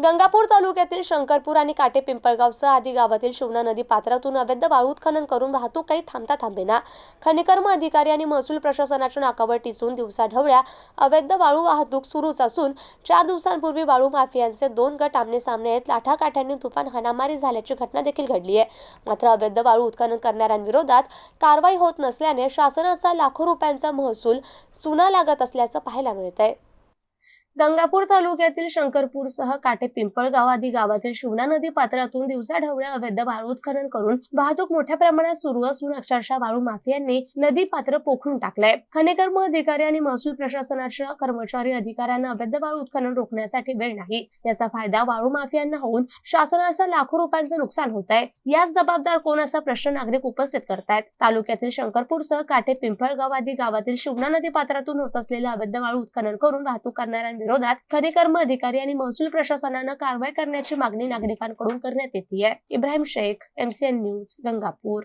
गंगापूर तालुक्यातील शंकरपूर आणि काटे पिंपळगावसह आदी गावातील शिवना नदी पात्रातून अवैध वाळू उत्खनन करून वाहतूक काही थांबता थांबेना. खनिकर्म अधिकारी आणि महसूल प्रशासनाच्या नाकावर टिचून दिवसाढवळ्या अवैध वाळू वाहतूक सुरूच असून 4 दिवसांपूर्वी वाळू माफियांचे 2 गट आमने सामने येत लाठाकाठ्यांनी तुफान हाणामारी झाल्याची घटना देखील घडली आहे. मात्र अवैध वाळू उत्खनन करणाऱ्यांविरोधात कारवाई होत नसल्याने शासनाचा लाखो रुपयांचा महसूल चुना लागत असल्याचं पाहायला मिळतंय. गंगापूर तालुक्यातील शंकरपूरसह काटे पिंपळगाव आदी गावातील शिवना नदी पात्रातून दिवसाढवळ्या अवैध वाळू उत्खनन करून वाहतूक मोठ्या प्रमाणात सुरू असून अक्षरशः वाळू माफियांनी नदी पात्र पोखरून टाकलंय. खनिकर्म अधिकारी आणि महसूल प्रशासनाच्या कर्मचारी अधिकाऱ्यांना अवैध वाळू उत्खनन रोखण्यासाठी वेळ नाही. याचा फायदा वाळू माफियांना होऊन शासनाच्या लाखो रुपयांचं नुकसान होत आहे. यास जबाबदार कोण असा प्रश्न नागरिक उपस्थित करतायत. तालुक्यातील शंकरपूरसह काटे पिंपळगाव आदी गावातील शिवना नदी पात्रातून होत असलेलं अवैध वाळू उत्खनन करून वाहतूक करणाऱ्या विरोधात खनिकर्म अधिकारी आणि महसूल प्रशासनानं कारवाई करण्याची मागणी नागरिकांकडून करण्यात येते. Ibrahim Shaikh, MCN news, Gangapur.